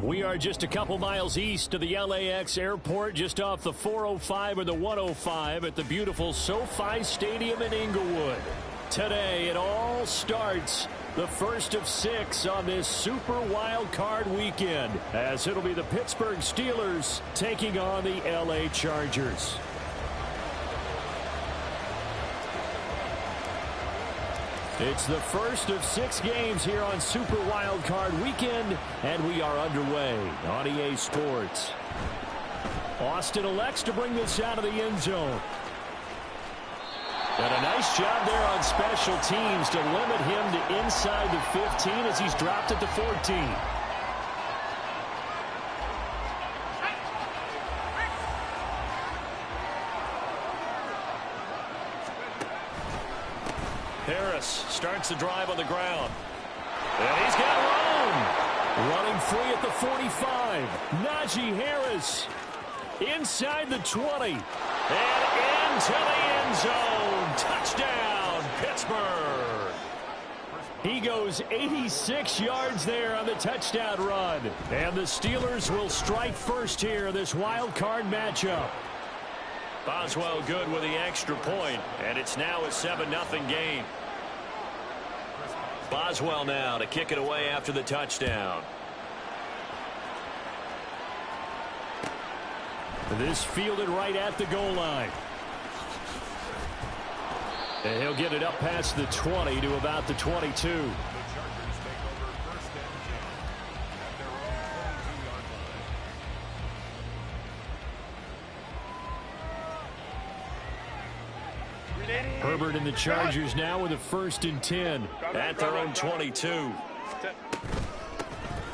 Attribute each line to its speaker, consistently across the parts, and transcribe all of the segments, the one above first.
Speaker 1: We are just a couple miles east of the LAX airport, just off the 405 or the 105 at the beautiful SoFi Stadium in Inglewood. Today, it all starts, the first of 6 on this Super Wild Card weekend, as it'll be the Pittsburgh Steelers taking on the LA Chargers. It's the first of 6 games here on Super Wild Card weekend, and we are underway on EA Sports. Austin elects to bring this out of the end zone. And a nice job there on special teams to limit him to inside the 15 as he's dropped at the 14. Harris starts the drive on the ground. And he's got room. Running free at the 45. Najee Harris inside the 20. And into the end zone. Touchdown, Pittsburgh. He goes 86 yards there on the touchdown run. And the Steelers will strike first here in this wild card matchup. Boswell good with the extra point, and it's now a 7-0 game. Boswell now to kick it away after the touchdown. This fielded right at the goal line. And he'll get it up past the 20 to about the 22. Herbert and the Chargers now with a 1st and 10 at their own 22.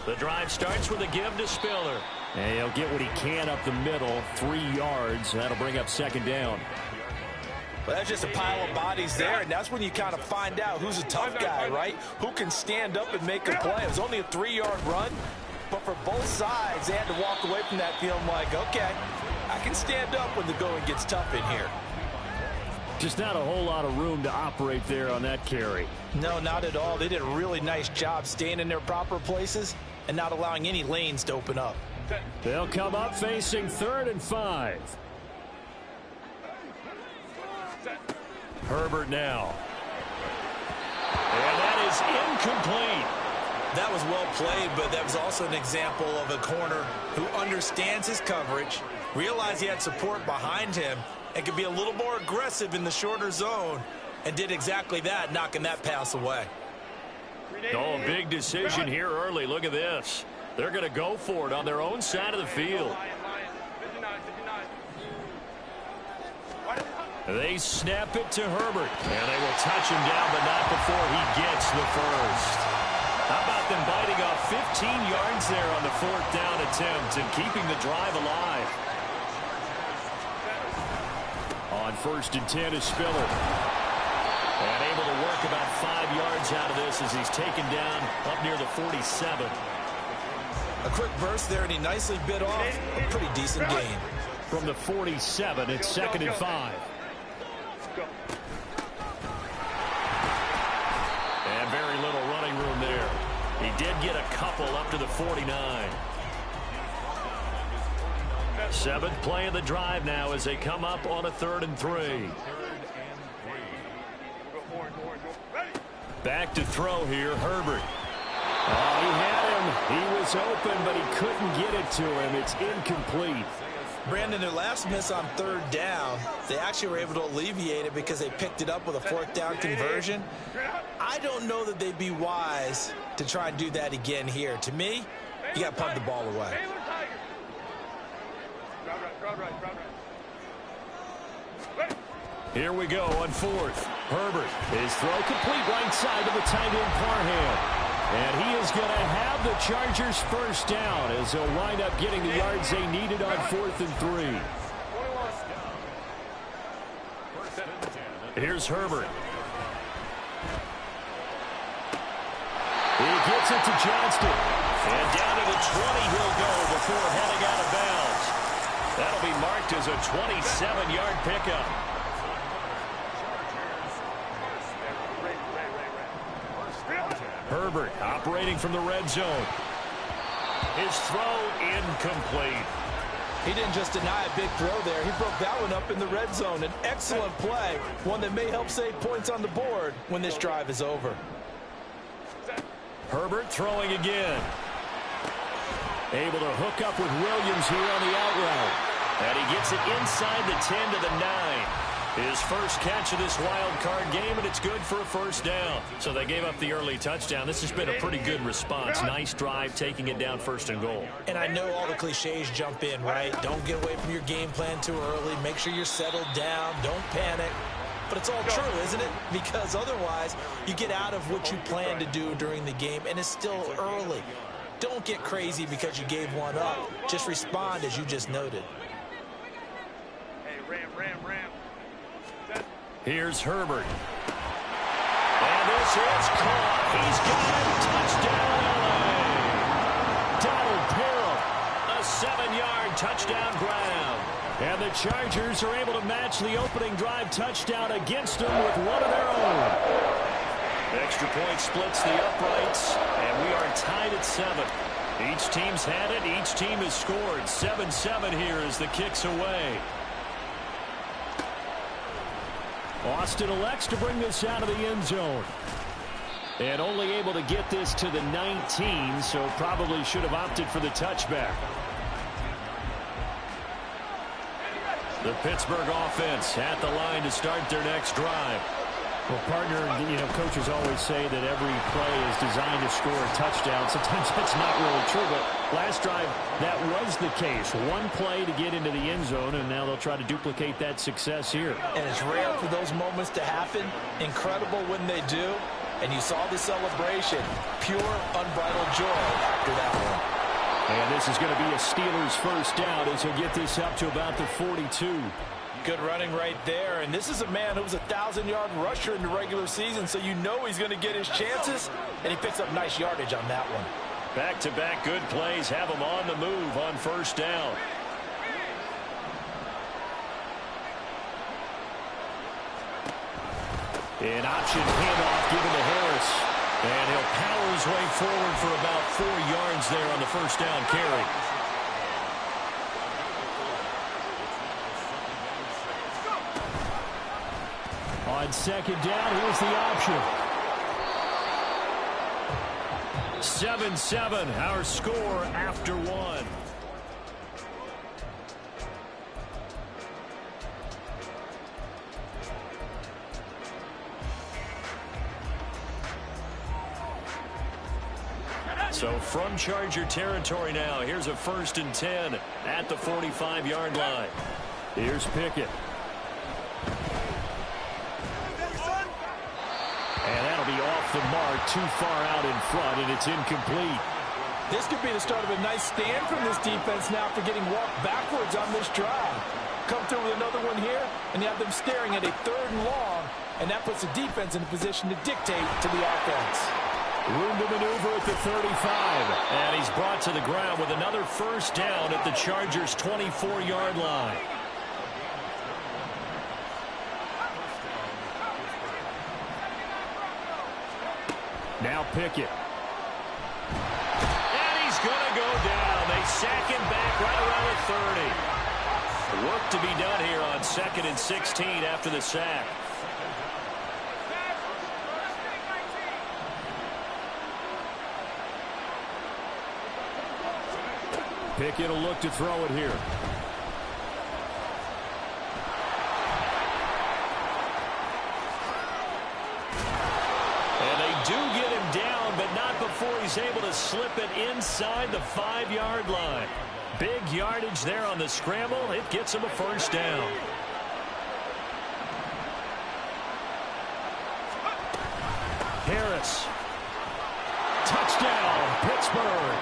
Speaker 1: The drive starts with a give to Spiller. And he'll get what he can up the middle, 3 yards. That'll bring up 2nd down.
Speaker 2: Well, that's just a pile of bodies there, and that's when you kind of find out who's a tough guy, right? Who can stand up and make a play. It was only a 3-yard run, but for both sides, they had to walk away from that feeling like, okay, I can stand up when the going gets tough in here.
Speaker 1: Just not a whole lot of room to operate there on that carry.
Speaker 2: No, not at all. They did a really nice job staying in their proper places and not allowing any lanes to open up.
Speaker 1: They'll come up facing 3rd and 5. Herbert now. And that is incomplete.
Speaker 2: That was well played, but that was also an example of a corner who understands his coverage, realized he had support behind him, and could be a little more aggressive in the shorter zone, and did exactly that, knocking that pass away.
Speaker 1: Oh, a big decision here early. Look at this. They're going to go for it on their own side of the field. They snap it to Herbert, and they will touch him down, but not before he gets the first. How about them biting off 15 yards there on the 4th down attempt and keeping the drive alive? On 1st and 10 is Spiller. And able to work about 5 yards out of this as he's taken down up near the 47.
Speaker 2: A quick burst there, and he nicely bit off a pretty decent gain.
Speaker 1: From the 47, it's 2nd and 5. And very little running room there. He did get a couple up to the 49. 7th play of the drive now as they come up on a 3rd and 3. Back to throw here, Herbert. Oh, he had him. He was open, but he couldn't get it to him. It's incomplete.
Speaker 2: Brandon, their last miss on 3rd down, they actually were able to alleviate it because they picked it up with a 4th down conversion. I don't know that they'd be wise to try and do that again here. To me, you got to punt the ball away.
Speaker 1: Here we go on 4th. Herbert, his throw complete right side to the tight end Parham. And he is going to have the Chargers 1st down as they'll wind up getting the yards they needed on 4th and 3. Here's Herbert. He gets it to Johnston. And down to the 20 he'll go before heading out of bounds. That'll be marked as a 27-yard pickup. Herbert operating from the red zone. His throw incomplete.
Speaker 2: He didn't just deny a big throw there. He broke that one up in the red zone. An excellent play, one that may help save points on the board when this drive is over.
Speaker 1: Herbert throwing again. Able to hook up with Williams here on the out route. And he gets it inside the 10 to the 9. His first catch of this wild card game, and it's good for a first down. So they gave up the early touchdown. This has been a pretty good response. Nice drive, taking it down 1st and goal.
Speaker 2: And I know all the cliches jump in, right? Don't get away from your game plan too early. Make sure you're settled down. Don't panic. But it's all true, isn't it? Because otherwise, you get out of what you plan to do during the game, and it's still early. Don't get crazy because you gave one up. Just respond as you just noted.
Speaker 3: Hey, Ram.
Speaker 1: Here's Herbert. And this is caught. He's got it. Touchdown, LA. Donald Parham, a 7-yard touchdown grab. And the Chargers are able to match the opening drive touchdown against them with one of their own. Extra point splits the uprights, and we are tied at 7. Each team's had it. Each team has scored. 7-7 here as the kick's away. Austin elects to bring this out of the end zone. And only able to get this to the 19, so probably should have opted for the touchback. The Pittsburgh offense at the line to start their next drive.
Speaker 4: Well, partner, coaches always say that every play is designed to score a touchdown. Sometimes that's not really true, but last drive, that was the case. One play to get into the end zone, and now they'll try to duplicate that success here.
Speaker 2: And it's rare for those moments to happen. Incredible when they do. And you saw the celebration. Pure, unbridled joy after that one.
Speaker 1: And this is going to be a Steelers first down as he'll get this up to about the 42.
Speaker 2: Good running right there. And this is a man who was a 1,000-yard rusher in the regular season, so you know he's going to get his chances. And he picks up nice yardage on that one.
Speaker 1: Back-to-back good plays have him on the move on first down. An option handoff given to Harris. And he'll power his way forward for about 4 yards there on the first down carry.
Speaker 4: On second down, here's the option.
Speaker 1: 7-7, our score after 1. So from Charger territory now, here's a 1st and 10 at the 45-yard line. Here's Pickett. And that'll be off the mark, too far out in front, and it's incomplete.
Speaker 2: This could be the start of a nice stand from this defense now for getting walked backwards on this drive. Come through with another one here, and you have them staring at a 3rd and long, and that puts the defense in a position to dictate to the offense.
Speaker 1: Room to maneuver at the 35. And he's brought to the ground with another first down at the Chargers' 24-yard line. Now Pickett. And he's going to go down. They sack him back right around the 30. Work to be done here on 2nd and 16 after the sack. Pickett will look to throw it here. And they do get him down, but not before he's able to slip it inside the 5-yard line. Big yardage there on the scramble. It gets him a first down. Harris. Touchdown, Pittsburgh.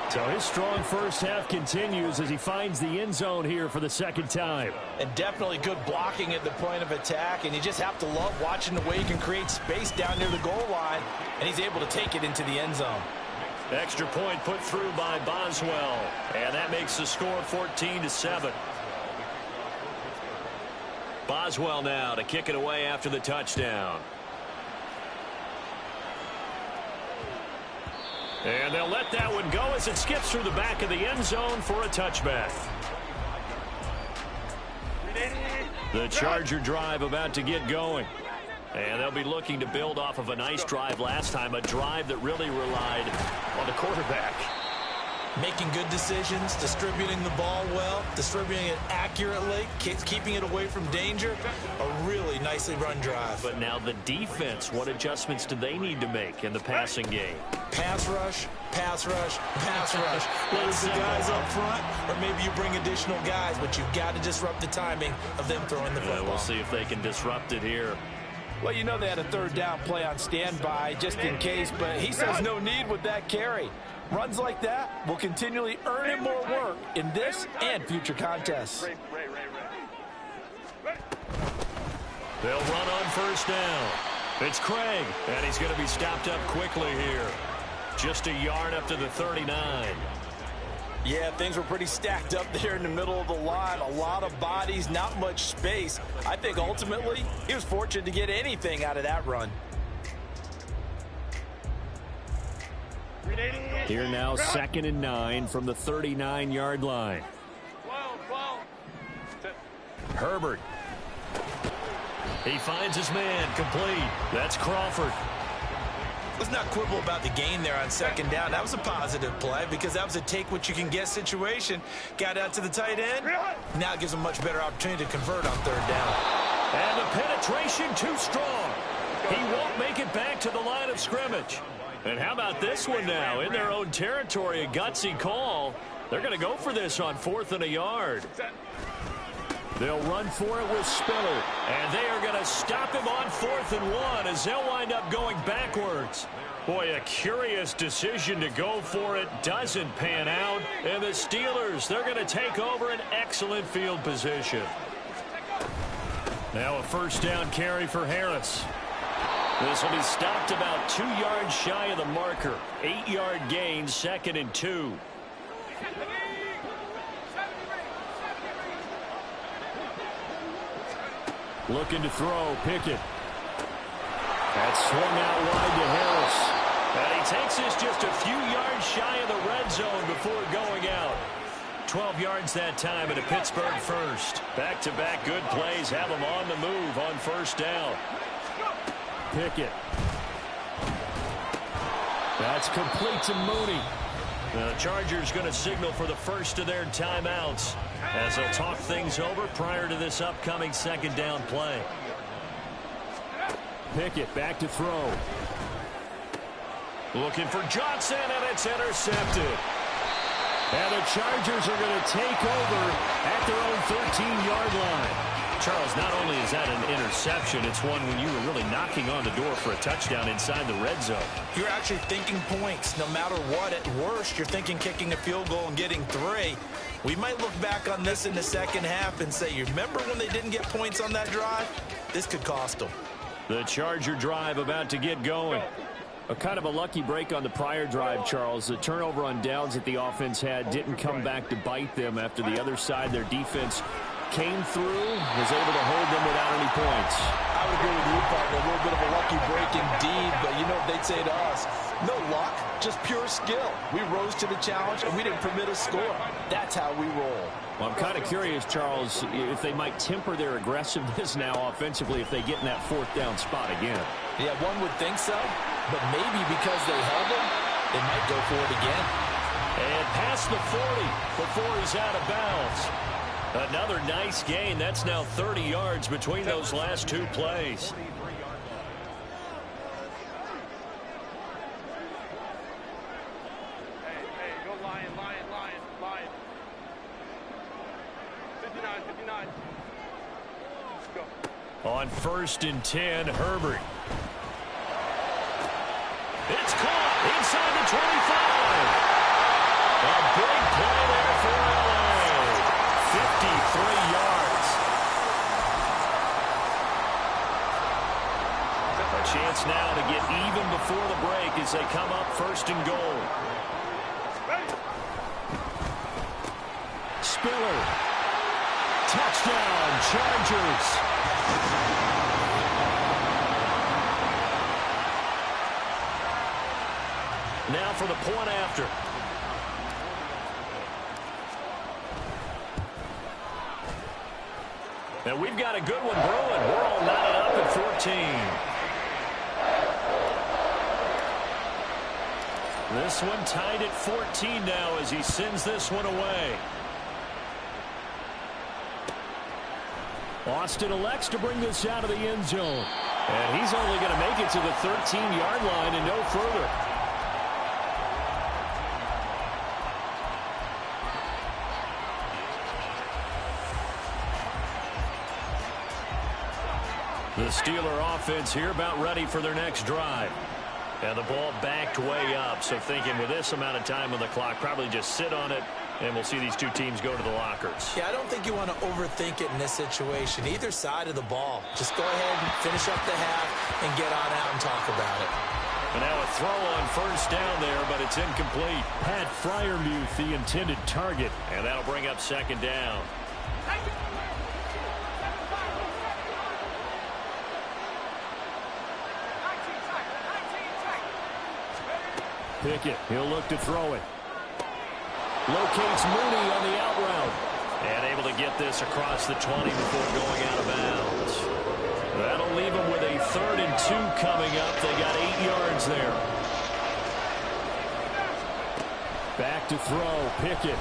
Speaker 1: So his strong first half continues as he finds the end zone here for the 2nd time.
Speaker 2: And definitely good blocking at the point of attack, and you just have to love watching the way he can create space down near the goal line, and he's able to take it into the end zone.
Speaker 1: Extra point put through by Boswell, and that makes the score 14-7. Boswell now to kick it away after the touchdown. And they'll let that one go as it skips through the back of the end zone for a touchback. The Charger drive about to get going. And they'll be looking to build off of a nice drive last time, a drive that really relied on the quarterback.
Speaker 2: Making good decisions, distributing the ball well, distributing it accurately, keeping it away from danger. A really nicely run drive.
Speaker 1: But now the defense, what adjustments do they need to make in the passing game?
Speaker 2: Pass rush, pass rush, pass rush. Whether it's the guys up front or maybe you bring additional guys, but you've got to disrupt the timing of them throwing the football.
Speaker 1: We'll see if they can disrupt it here.
Speaker 2: Well, you know they had a third down play on standby just in case, but he says no need with that carry. Runs like that will continually earn him more work in this and future contests.
Speaker 1: They'll run on first down. It's Craig, and he's going to be stopped up quickly here. Just a yard up to the 39.
Speaker 2: Yeah, things were pretty stacked up there in the middle of the line. A lot of bodies, not much space. I think ultimately he was fortunate to get anything out of that run.
Speaker 1: Here now, 2nd and 9 from the 39-yard line. Herbert. He finds his man, complete. That's Crawford.
Speaker 2: Let's not quibble about the gain there on 2nd down. That was a positive play because that was a take-what-you-can-get situation. Got out to the tight end. Now it gives him a much better opportunity to convert on 3rd down.
Speaker 1: And the penetration too strong. He won't make it back to the line of scrimmage. And how about this one now? In their own territory, a gutsy call. They're going to go for this on 4th and a yard. They'll run for it with Spiller. And they are going to stop him on 4th and 1 as they'll wind up going backwards. Boy, a curious decision to go for it. Doesn't pan out. And the Steelers, they're going to take over an excellent field position. Now a first down carry for Harris. This will be stopped about 2 yards shy of the marker. 8-yard gain, 2nd and 2. Looking to throw, Pickett. That's swung out wide to Harris. And he takes this just a few yards shy of the red zone before going out. 12 yards that time at a Pittsburgh first. Back-to-back good plays have him on the move on first down. Pickett. That's complete to Mooney. The Chargers going to signal for the first of their timeouts as they'll talk things over prior to this upcoming 2nd down play. Pickett back to throw. Looking for Johnson, and it's intercepted. And the Chargers are going to take over at their own 13-yard line. Charles, not only is that an interception, it's one when you were really knocking on the door for a touchdown inside the red zone.
Speaker 2: You're actually thinking points no matter what. At worst, you're thinking kicking a field goal and getting 3. We might look back on this in the second half and say, you remember when they didn't get points on that drive? This could cost them.
Speaker 1: The Charger drive about to get going. A kind of a lucky break on the prior drive, Charles. The turnover on downs that the offense had didn't come back to bite them after the other side. Their defense came through, was able to hold them without any points.
Speaker 2: I would agree with you, partner. A little bit of a lucky break indeed, but you know what they'd say to us? No luck, just pure skill. We rose to the challenge, and we didn't permit a score. That's how we roll.
Speaker 1: Well, I'm kind of curious, Charles, if they might temper their aggressiveness now offensively if they get in that 4th down spot again.
Speaker 2: Yeah, one would think so, but maybe because they held him, they might go for it again.
Speaker 1: And past the 40 before he's out of bounds. Another nice gain. That's now 30 yards between those last 2 plays.
Speaker 3: Hey, go Lion. 59. Let's go.
Speaker 1: On 1st and 10, Herbert. It's caught inside the 25. A big play there for LA. 53 yards. A chance now to get even before the break as they come up 1st and goal. Spiller. Touchdown, Chargers. Now for the point after. And we've got a good one brewing. We're all knotted up at 14. This one tied at 14 now as he sends this one away. Austin elects to bring this out of the end zone. And he's only going to make it to the 13-yard line and no further. The Steeler offense here about ready for their next drive. And the ball backed way up, so thinking with this amount of time on the clock, probably just sit on it, and we'll see these two teams go to the lockers.
Speaker 2: Yeah, I don't think you want to overthink it in this situation. Either side of the ball. Just go ahead and finish up the half and get on out and talk about it.
Speaker 1: And now a throw on first down there, but it's incomplete.
Speaker 4: Pat Freiermuth, the intended target.
Speaker 1: And that'll bring up second down.
Speaker 4: Pickett, he'll look to throw it.
Speaker 1: Locates Mooney on the out route. And able to get this across the 20 before going out of bounds. That'll leave them with a 3rd and 2 coming up. They got 8 yards there.
Speaker 4: Back to throw, Pickett.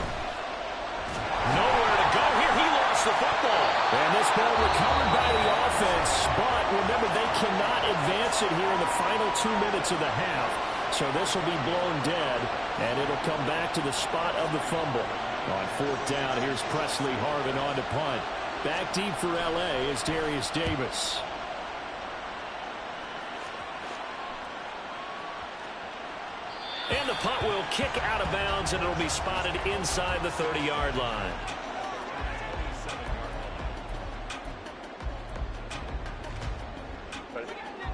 Speaker 1: Nowhere to go here. He lost the football.
Speaker 4: And this ball recovered by the offense. But remember, they cannot advance it here in the final 2 minutes of the half. So this will be blown dead, and it'll come back to the spot of the fumble. On 4th down, here's Presley Harvin on to punt. Back deep for L.A. is Darius Davis.
Speaker 1: And the punt will kick out of bounds, and it'll be spotted inside the 30-yard line.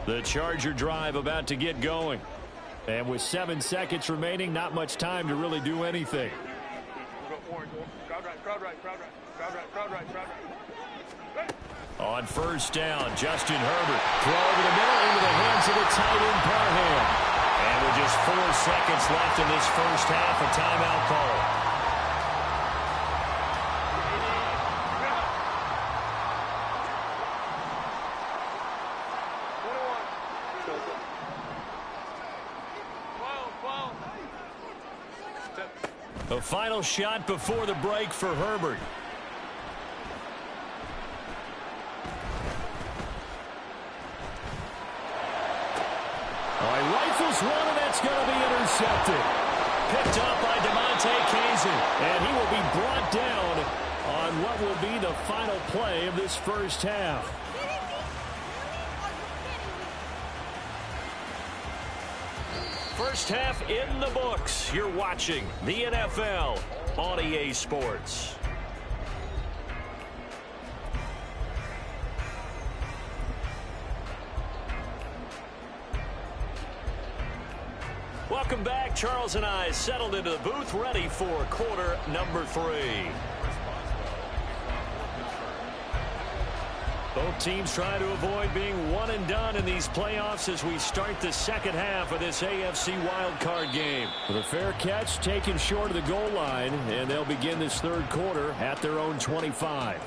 Speaker 1: The Charger drive about to get going. And with 7 seconds remaining, not much time to really do anything. On first down, Justin Herbert. Throw over the middle into the hands of the tight end, Parham. And with just 4 seconds left in this first half, a timeout call. A final shot before the break for Herbert. Rifles one, and that's going to be intercepted. Picked up by DeMonte Kazin, and he will be brought down on what will be the final play of this first half. First half in the books. You're watching the NFL on EA Sports. Welcome back. Charles and I settled into the booth, ready for quarter number 3. Both teams trying to avoid being one and done in these playoffs as we start the second half of this AFC wildcard game.
Speaker 4: The fair catch taken short of the goal line, and they'll begin this third quarter at their own 25.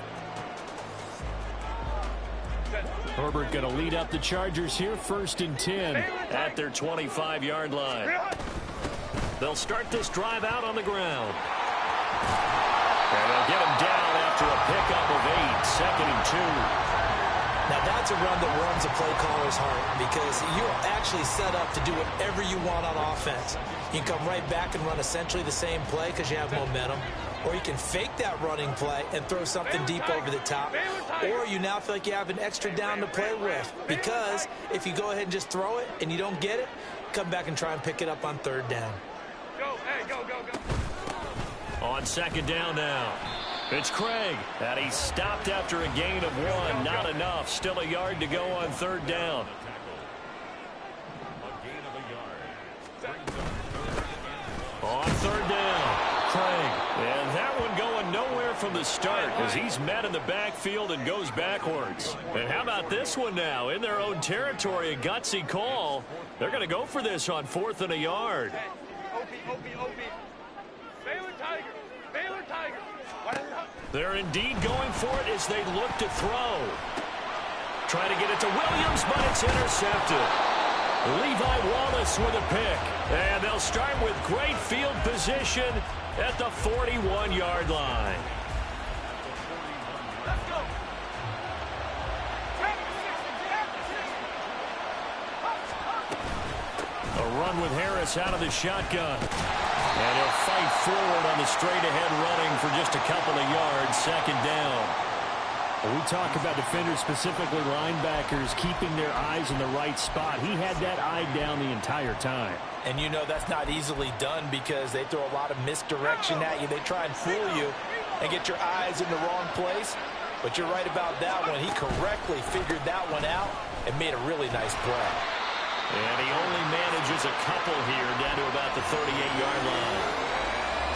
Speaker 4: Herbert going to lead up the Chargers here, 1st and 10
Speaker 1: at their 25-yard line. They'll start this drive out on the ground. And they'll get him down after a pickup of 8, 2nd and 2.
Speaker 2: Now, that's a run that warms a play caller's heart because you're actually set up to do whatever you want on offense. You can come right back and run essentially the same play because you have momentum. Or you can fake that running play and throw something deep over the top. Or you now feel like you have an extra down to play with. Because if you go ahead and just throw it and you don't get it, come back and try and pick it up on 3rd down.
Speaker 3: Go, hey, go, go, go.
Speaker 1: On 2nd down now. It's Craig. And he stopped after a gain of 1. Not enough. Still a yard to go on 3rd down. On 3rd down, Craig. And that one going nowhere from the start as he's met in the backfield and goes backwards. And how about this one now? In their own territory, a gutsy call. They're going to go for this on 4th and a yard.
Speaker 3: OB. Baylor Tiger. Baylor Tiger.
Speaker 1: They're indeed going for it as they look to throw. Trying to get it to Williams, but it's intercepted. Levi Wallace with a pick. And they'll start with great field position at the 41-yard line.
Speaker 3: Let's go.
Speaker 1: A run with Harris out of the shotgun. And he'll fight forward on the straight-ahead running for just a couple of yards. 2nd down.
Speaker 4: We talk about defenders, specifically linebackers, keeping their eyes in the right spot. He had that eye down the entire time.
Speaker 2: And you know that's not easily done because they throw a lot of misdirection at you. They try and fool you and get your eyes in the wrong place. But you're right about that one. He correctly figured that one out and made a really nice play.
Speaker 1: And he only manages a couple here down to about the 38-yard line.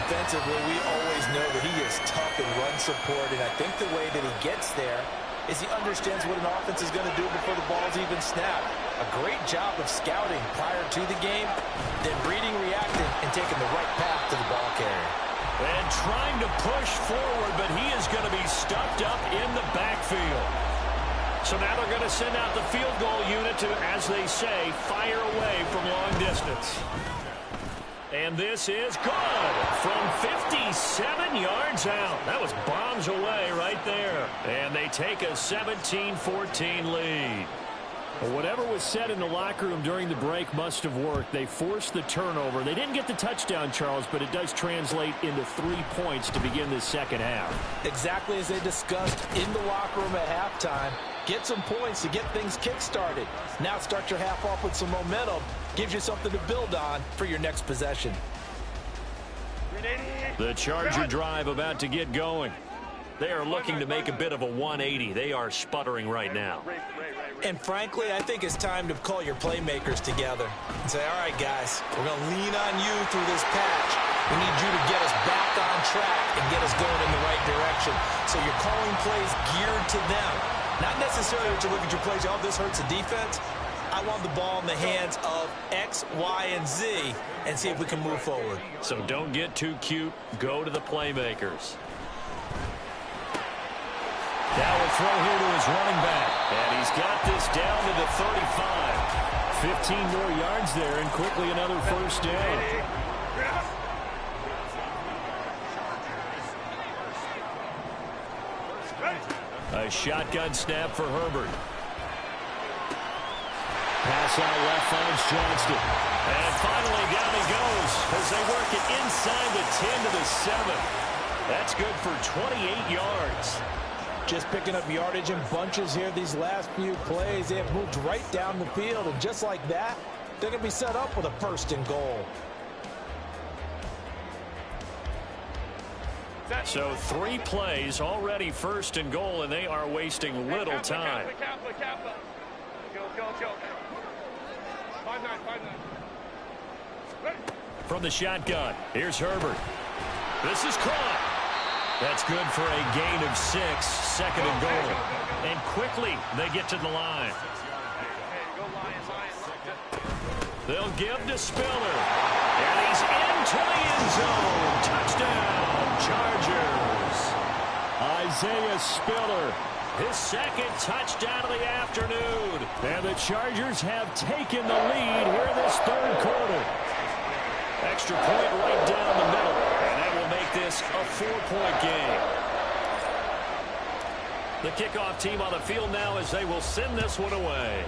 Speaker 2: Defensively, we always know that he is tough in run support, and I think the way that he gets there is he understands what an offense is going to do before the ball's even snapped. A great job of scouting prior to the game, then reading, reacting, and taking the right path to the ball carrier.
Speaker 1: And trying to push forward, but he is going to be stuffed up in the backfield. So now they're going to send out the field goal unit to, as they say, fire away from long distance. And this is good from 57 yards out. That was bombs away right there. And they take a 17-14 lead.
Speaker 4: Well, whatever was said in the locker room during the break must have worked. They forced the turnover. They didn't get the touchdown, Charles, but it does translate into 3 points to begin the second half.
Speaker 2: Exactly as they discussed in the locker room at halftime. Get some points to get things kick-started. Now start your half off with some momentum. Gives you something to build on for your next possession.
Speaker 1: The Charger drive about to get going. They are looking to make a bit of a 180. They are sputtering right now.
Speaker 2: And frankly, I think it's time to call your playmakers together and say, all right, guys, we're going to lean on you through this patch. We need you to get us back on track and get us going in the right direction. So you're calling plays geared to them. Not necessarily that you look at your plays, oh, this hurts the defense. I want the ball in the hands of X, Y, and Z and see if we can move forward.
Speaker 1: So don't get too cute. Go to the playmakers. Now a throw here to his running back. And he's got this down to the 35.
Speaker 4: 15 more yards there and quickly another first down.
Speaker 1: A shotgun snap for Herbert.
Speaker 4: Pass out left finds Johnston.
Speaker 1: And finally down he goes as they work it inside the 10 to the 7. That's good for 28 yards.
Speaker 2: Just picking up yardage in bunches here these last few plays. They have moved right down the field, and just like that, they're going to be set up with a 1st and goal.
Speaker 1: So 3 plays already 1st and goal, and they are wasting little time.
Speaker 3: Go. 5-9.
Speaker 1: From the shotgun, here's Herbert. This is caught. That's good for a gain of 6, 2nd and goal. And quickly they get to the line. They'll give to Spiller. And he's into the end zone. Touchdown, Chargers.
Speaker 4: Isaiah Spiller.
Speaker 1: His 2nd touchdown of the afternoon.
Speaker 4: And the Chargers have taken the lead here in this 3rd quarter.
Speaker 1: Extra point right down the middle. And that will make this a 4-point game. The kickoff team on the field now as they will send this one away.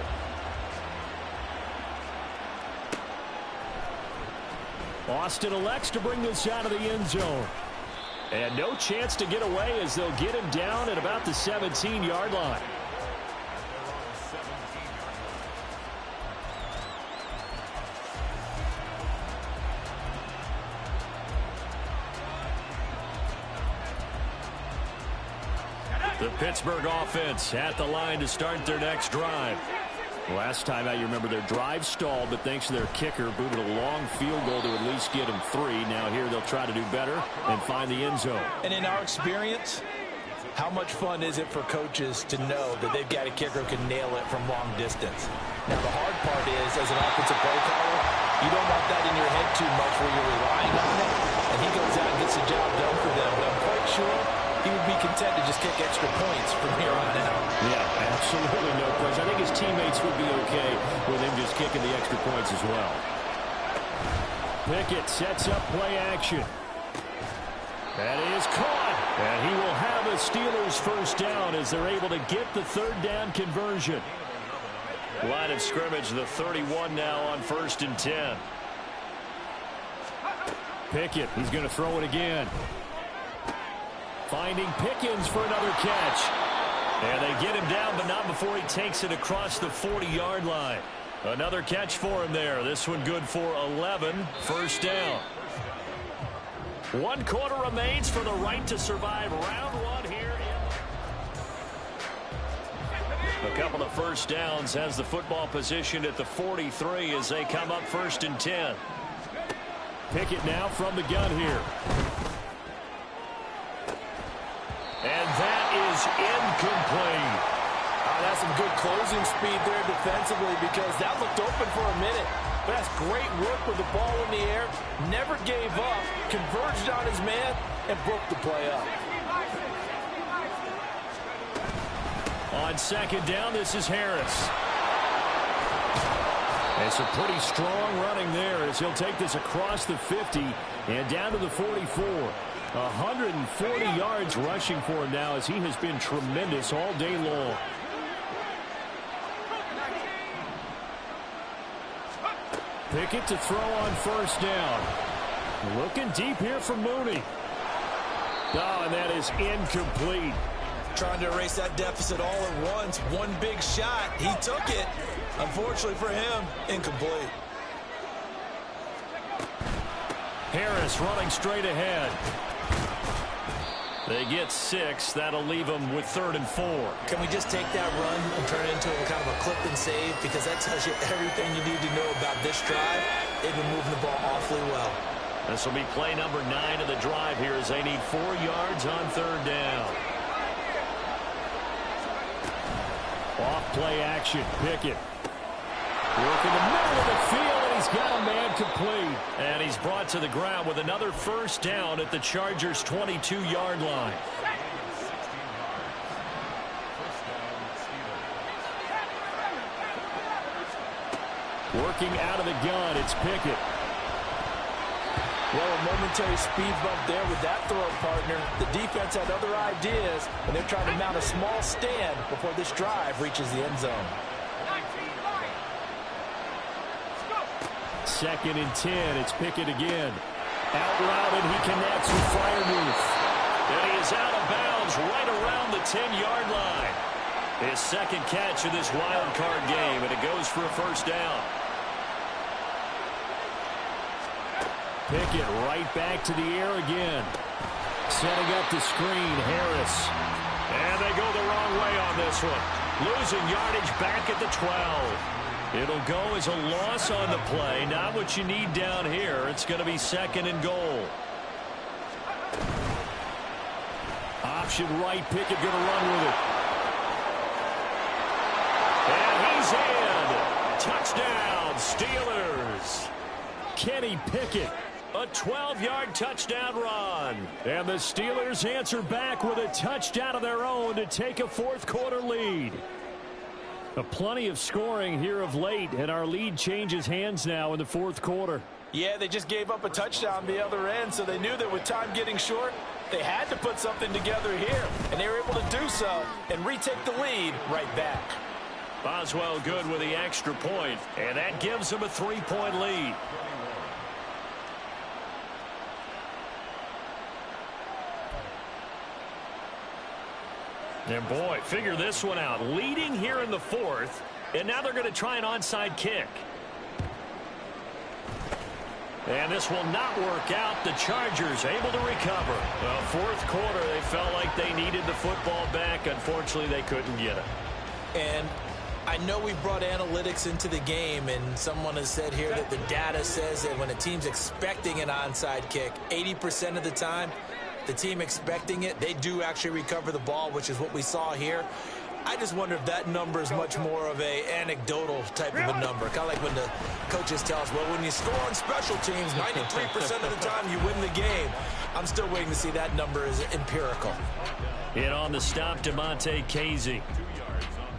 Speaker 4: Austin elects to bring this out of the end zone. And no chance to get away as they'll get him down at about the 17-yard line.
Speaker 1: The Pittsburgh offense at the line to start their next drive.
Speaker 4: Last time out, you remember their drive stalled, but thanks to their kicker, booted a long field goal to at least get them 3. Now here they'll try to do better and find the end zone.
Speaker 2: And in our experience, how much fun is it for coaches to know that they've got a kicker who can nail it from long distance? Now, the hard part is, as an offensive play caller, you don't want that in your head too much where you're relying on it, and he goes out and gets the job done for them. But I'm quite sure he would be content to just kick extra points from here on out.
Speaker 4: Yeah, absolutely no question. I think his teammates would be okay with him just kicking the extra points as well. Pickett sets up play action. That is caught. And he will have a Steelers first down as they're able to get the third down conversion. Line of scrimmage, the 31 now on 1st and 10. Pickett, he's going to throw it again. Finding Pickens for another catch. And they get him down, but not before he takes it across the 40-yard line. Another catch for him there. This one good for 11. First down. 1 quarter remains for the right to survive round 1 here. A couple of first downs has the football position at the 43 as they come up 1st and 10. Pickett now from the gun here. And that is incomplete.
Speaker 2: That's some good closing speed there defensively because that looked open for a minute. But that's great work with the ball in the air. Never gave up, converged on his man, and broke the play up.
Speaker 4: On 2nd down, this is Harris. And some pretty strong running there as he'll take this across the 50 and down to the 44. 140 yards rushing for him now as he has been tremendous all day long. Pickett to throw on 1st down. Looking deep here for Mooney. Oh, and that is incomplete.
Speaker 2: Trying to erase that deficit all at once. One big shot. He took it. Unfortunately for him, incomplete.
Speaker 4: Harris running straight ahead. They get 6. That'll leave them with 3rd and 4.
Speaker 2: Can we just take that run and turn it into a kind of a clip and save? Because that tells you everything you need to know about this drive. They've been moving the ball awfully well.
Speaker 4: This will be play number 9 of the drive here as they need 4 yards on 3rd down. Off play action. Pickett. Working the middle of the field, and he's got a man complete. And he's brought to the ground with another first down at the Chargers' 22-yard line. Working out of the gun, it's Pickett.
Speaker 2: Well, a momentary speed bump there with that throw partner. The defense had other ideas, and they're trying to mount a small stand before this drive reaches the end zone.
Speaker 4: 2nd and 10. It's Pickett again. Out route, and he connects with Freiermuth. And he is out of bounds right around the 10-yard line. His 2nd catch of this wild card game, and it goes for a first down. Pickett right back to the air again. Setting up the screen, Harris. And they go the wrong way on this one. Losing yardage back at the 12. It'll go as a loss on the play. Not what you need down here. It's going to be 2nd and goal. Option right. Pickett going to run with it. And he's in. Touchdown, Steelers. Kenny Pickett. A 12-yard touchdown run. And the Steelers answer back with a touchdown of their own to take a 4th quarter lead. Plenty of scoring here of late, and our lead changes hands now in the 4th quarter.
Speaker 2: Yeah, they just gave up a touchdown the other end, so they knew that with time getting short, they had to put something together here, and they were able to do so and retake the lead right back.
Speaker 4: Boswell good with the extra point, and that gives them a 3-point lead. And boy, figure this one out. Leading here in the 4th, and now they're going to try an onside kick. And this will not work out. The Chargers able to recover. Well, 4th quarter, they felt like they needed the football back. Unfortunately, they couldn't get it.
Speaker 2: And I know we brought analytics into the game, and someone has said here that the data says that when a team's expecting an onside kick, 80% of the time, the team expecting it, they do actually recover the ball, which is what we saw here. I just wonder if that number is much more of a anecdotal type of a number. Kind of like when the coaches tell us, well, when you score on special teams, 93% of the time you win the game. I'm still waiting to see that number is empirical.
Speaker 1: And on the stop, DeMonte Casey.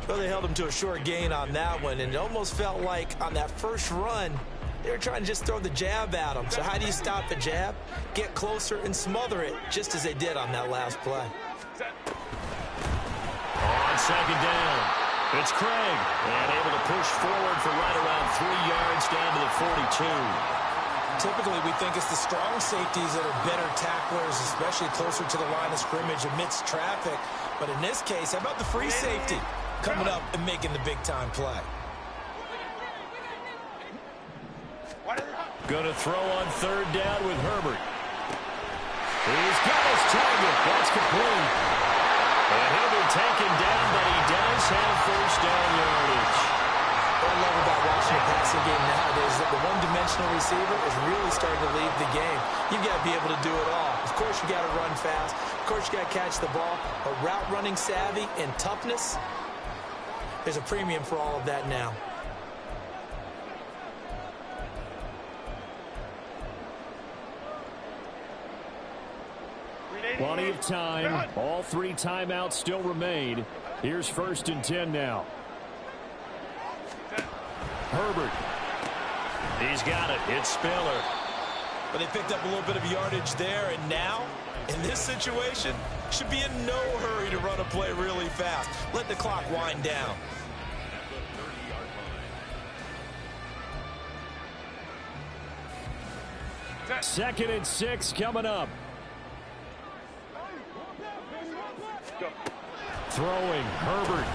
Speaker 2: Well, they held him to a short gain on that one, and it almost felt like on that first run, they were trying to just throw the jab at him. So how do you stop the jab? Get closer and smother it, just as they did on that last play.
Speaker 1: On second down, it's Craig, and able to push forward for right around 3 yards down to the 42.
Speaker 2: Typically, we think it's the strong safeties that are better tacklers, especially closer to the line of scrimmage amidst traffic. But in this case, how about the free safety coming up and making the big-time play?
Speaker 1: Going to throw on third down with Herbert. He's got his target. That's complete. And he'll be taken down, but he does have first down yardage.
Speaker 2: What I love about watching a passing game nowadays is that the one-dimensional receiver is really starting to lead the game. You've got to be able to do it all. Of course, you got to run fast. Of course, you got to catch the ball. But route running savvy and toughness, there's a premium for all of that now.
Speaker 1: Plenty of time. All 3 timeouts still remain. Here's 1st and 10 now. Herbert. He's got it. It's Spiller.
Speaker 2: But they picked up a little bit of yardage there, and now, in this situation, should be in no hurry to run a play really fast. Let the clock wind down.
Speaker 1: Second and 6 coming up. Throwing, Herbert.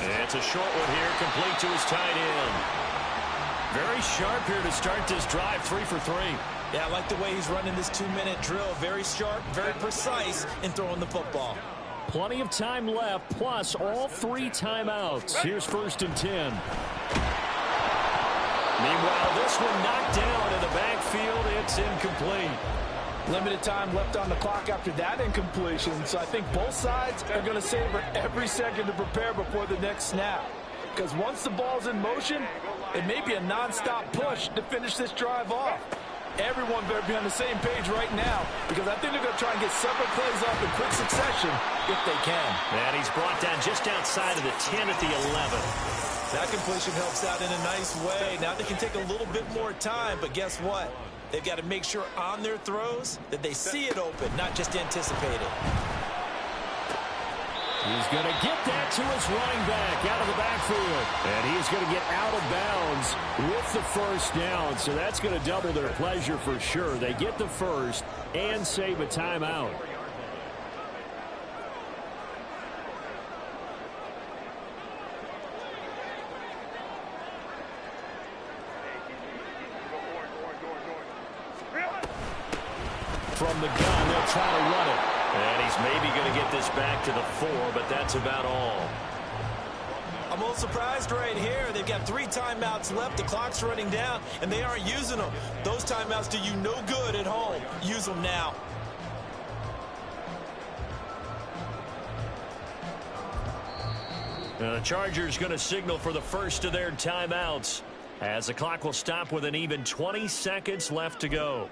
Speaker 1: And it's a short one here, complete to his tight end. Very sharp here to start this drive, 3 for 3.
Speaker 2: Yeah, I like the way he's running this 2-minute drill. Very sharp, very precise in throwing the football.
Speaker 1: Plenty of time left, plus all 3 timeouts. Here's 1st and 10. Meanwhile, this one knocked down in the backfield. It's incomplete.
Speaker 2: Limited time left on the clock after that incompletion, so I think both sides are going to savor every second to prepare before the next snap. Because once the ball's in motion, it may be a non-stop push to finish this drive off. Everyone better be on the same page right now, because I think they're going to try and get several plays off in quick succession if they can.
Speaker 1: And he's brought down just outside of the 10 at the 11.
Speaker 2: That completion helps out in a nice way. Now they can take a little bit more time, but guess what? They've got to make sure on their throws that they see it open, not just anticipate it.
Speaker 1: He's going to get that to his running back out of the backfield. And he's going to get out of bounds with the first down. So that's going to double their pleasure for sure. They get the first and save a timeout. From the gun, they'll try to run it. And he's maybe going to get this back to the 4, but that's about all.
Speaker 2: I'm a little surprised right here. They've got 3 timeouts left. The clock's running down, and they aren't using them. Those timeouts do you no good at home. Use them now.
Speaker 1: The Chargers going to signal for the first of their timeouts, as the clock will stop with an even 20 seconds left to go.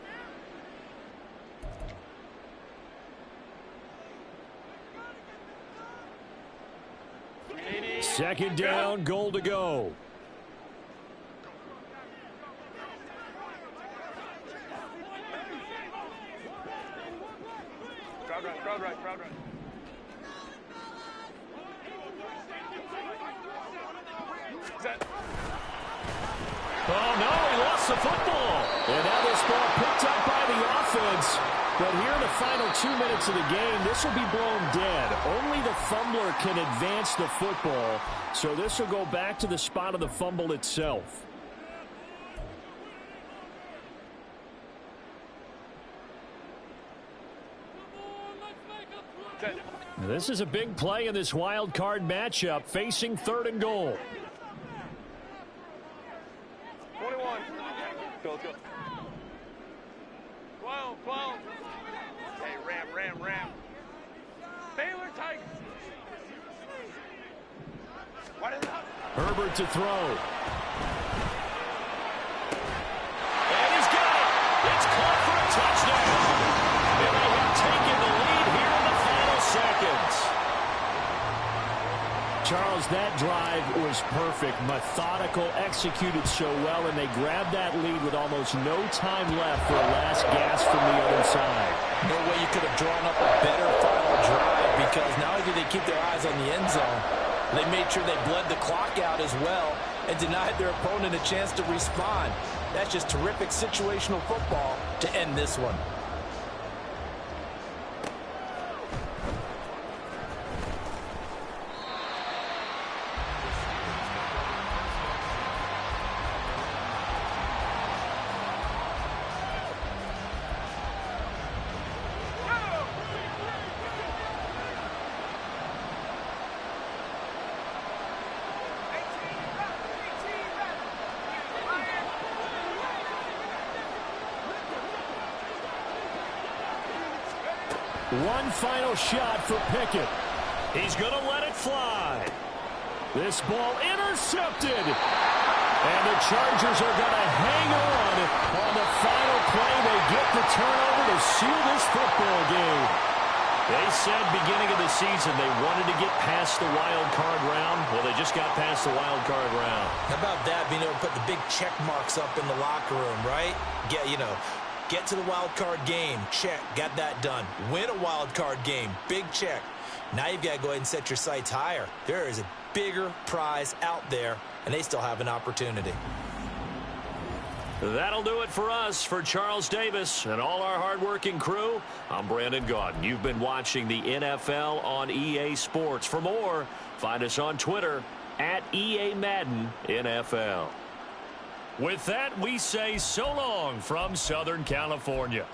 Speaker 1: Second down, goal to go.
Speaker 3: Crowd right. Set.
Speaker 1: Oh, no, he lost the football. And now this ball picked up by the offense. But here in the final 2 minutes of the game, this will be blown dead. Only the fumbler can advance the football. So this will go back to the spot of the fumble itself. This is a big play in this wild card matchup, facing 3rd and goal.
Speaker 3: 21. Go. 12. Hey, ram. Baylor Tigers.
Speaker 1: Herbert to throw. And he's got it. It's caught for a touchdown. And they have taken the lead here in the final seconds.
Speaker 4: Charles, that drive was perfect, methodical, executed so well, and they grabbed that lead with almost no time left for a last gasp from the other side.
Speaker 2: No way you could have drawn up a better final drive, because not only did they keep their eyes on the end zone, they made sure they bled the clock out as well and denied their opponent a chance to respond. That's just terrific situational football to end this one.
Speaker 1: One final shot for Pickett. He's going to let it fly. This ball intercepted. And the Chargers are going to hang on the final play. They get the turnover to seal this football game. They said beginning of the season they wanted to get past the wild card round. Well, they just got past the wild card round.
Speaker 2: How about that, being able to put the big check marks up in the locker room, right? Get to the wild card game. Check. Got that done. Win a wild card game. Big check. Now you've got to go ahead and set your sights higher. There is a bigger prize out there, and they still have an opportunity.
Speaker 1: That'll do it for us. For Charles Davis and all our hardworking crew, I'm Brandon Gaudin. You've been watching the NFL on EA Sports. For more, find us on Twitter at EA Madden NFL. With that, we say so long from Southern California.